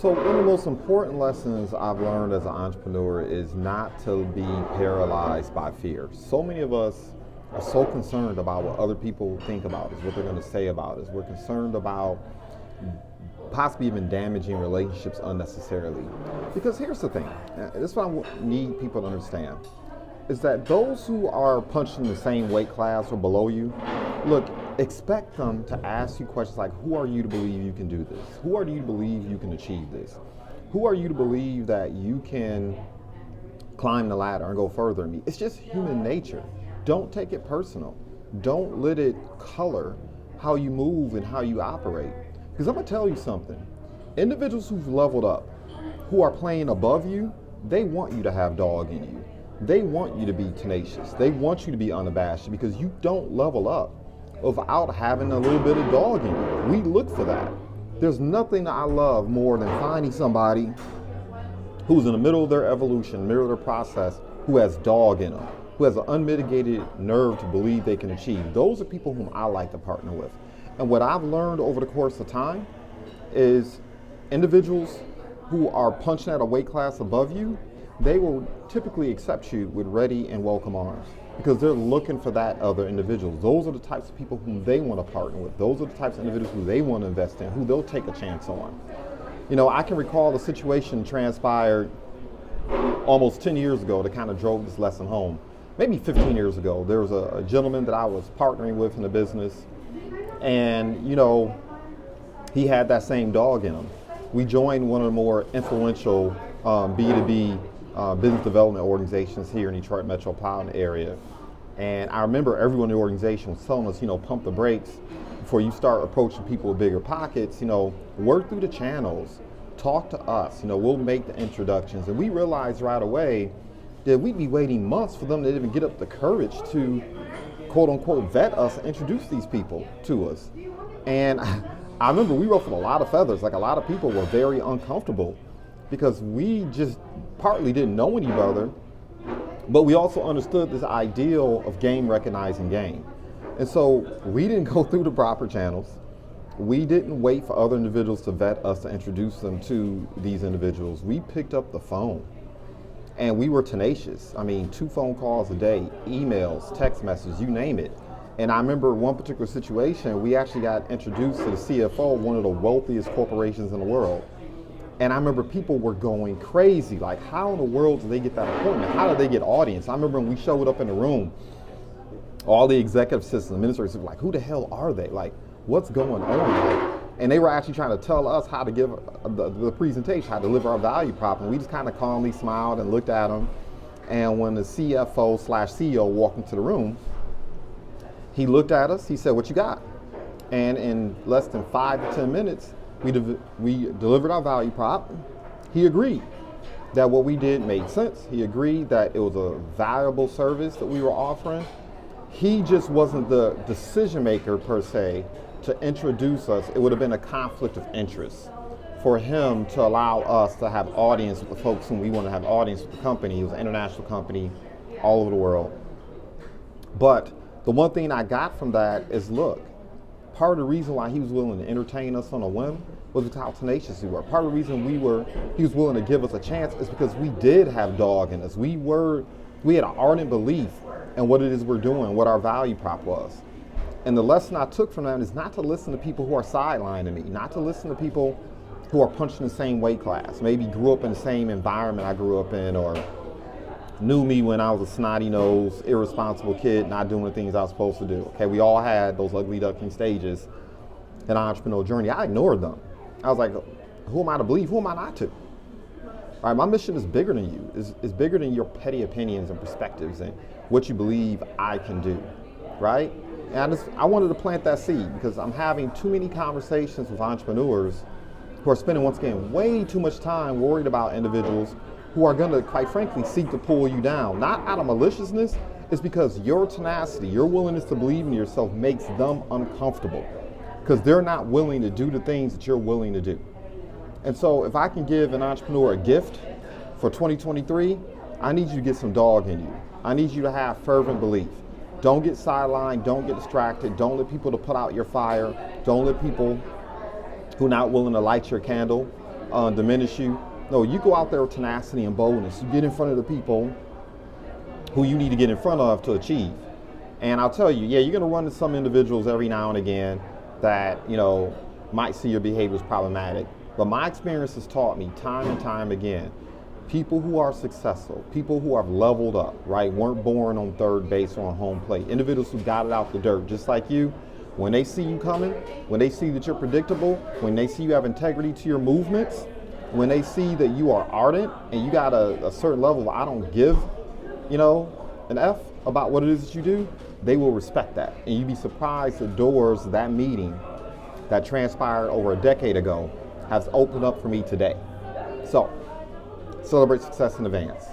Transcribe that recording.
So one of the most important lessons I've learned as an entrepreneur is not to be paralyzed by fear. So many of us are so concerned about what other people think about us, what they're going to say about us. We're concerned about possibly even damaging relationships unnecessarily. Because here's the thing, this is what I need people to understand, is that those who are punching the same weight class or below you, look, expect them to ask you questions like, who are you to believe you can do this? Who are you to believe you can achieve this? Who are you to believe that you can climb the ladder and go further than me? It's just human nature. Don't take it personal. Don't let it color how you move and how you operate. Because I'm going to tell you something. Individuals who've leveled up, who are playing above you, they want you to have dog in you. They want you to be tenacious. They want you to be unabashed because you don't level up without having a little bit of dog in you. We look for that. There's nothing I love more than finding somebody who's in the middle of their evolution, middle of their process, who has dog in them, who has an unmitigated nerve to believe they can achieve. Those are people whom I like to partner with. And what I've learned over the course of time is individuals who are punching at a weight class above you, they will typically accept you with ready and welcome arms because they're looking for that other individual. Those are the types of people whom they want to partner with. Those are the types of individuals who they want to invest in, who they'll take a chance on. You know, I can recall the situation transpired almost 10 years ago that kind of drove this lesson home. Maybe 15 years ago, there was a gentleman that I was partnering with in the business, and, you know, he had that same dog in him. We joined one of the more influential B2B business development organizations here in Detroit metropolitan area. And I remember everyone in the organization was telling us, you know, pump the brakes before you start approaching people with bigger pockets, you know, work through the channels, talk to us, you know, we'll make the introductions. And we realized right away that we'd be waiting months for them to even get up the courage to quote unquote vet us and introduce these people to us. And I remember we ruffled a lot of feathers, like a lot of people were very uncomfortable because we just partly didn't know any other, but we also understood this ideal of game recognizing game. And so we didn't go through the proper channels. We didn't wait for other individuals to vet us to introduce them to these individuals. We picked up the phone and we were tenacious. I mean, 2 phone calls a day, emails, text messages, you name it. And I remember one particular situation, we actually got introduced to the CFO of one of the wealthiest corporations in the world. And I remember people were going crazy, like how in the world did they get that appointment? How did they get audience? I remember when we showed up in the room, all the executive assistants, administrators were like, who the hell are they? Like, what's going on? And they were actually trying to tell us how to give the presentation, how to deliver our value prop. And we just kind of calmly smiled and looked at them. And when the CFO/CEO walked into the room, he looked at us, he said, what you got? And in less than 5 to 10 minutes, we delivered our value prop. He agreed that what we did made sense. He agreed that it was a valuable service that we were offering. He just wasn't the decision maker per se to introduce us. It would have been a conflict of interest for him to allow us to have audience with the folks whom we want to have audience with the company. It was an international company all over the world. But the one thing I got from that is, look, part of the reason why he was willing to entertain us on a whim was because how tenacious we were. Part of the reason he was willing to give us a chance is because we did have dog in us. We had an ardent belief in what it is we're doing, what our value prop was. And the lesson I took from that is not to listen to people who are sidelining me, not to listen to people who are punching the same weight class, maybe grew up in the same environment I grew up in, or knew me when I was a snotty-nosed, irresponsible kid, not doing the things I was supposed to do. Okay, we all had those ugly duckling stages in our entrepreneurial journey. I ignored them. I was like, who am I to believe? Who am I not to? All right, my mission is bigger than you. It's bigger than your petty opinions and perspectives and what you believe I can do, right? And I wanted to plant that seed because I'm having too many conversations with entrepreneurs who are spending, once again, way too much time worried about individuals who are going to, quite frankly, seek to pull you down. Not out of maliciousness, it's because your tenacity, your willingness to believe in yourself makes them uncomfortable because they're not willing to do the things that you're willing to do. And so if I can give an entrepreneur a gift for 2023, I need you to get some dog in you. I need you to have fervent belief. Don't get sidelined, don't get distracted, don't let people to put out your fire, don't let people who are not willing to light your candle diminish you. No, you go out there with tenacity and boldness. You get in front of the people who you need to get in front of to achieve. And I'll tell you, yeah, you're going to run into some individuals every now and again that, might see your behavior as problematic. But my experience has taught me time and time again, people who are successful, people who have leveled up, right, weren't born on third base or on home plate, individuals who got it out the dirt just like you, when they see you coming, when they see that you're predictable, when they see you have integrity to your movements, when they see that you are ardent and you got a certain level of I don't give, an F about what it is that you do, they will respect that. And you'd be surprised the doors that meeting that transpired over a decade ago has opened up for me today. So, celebrate success in advance.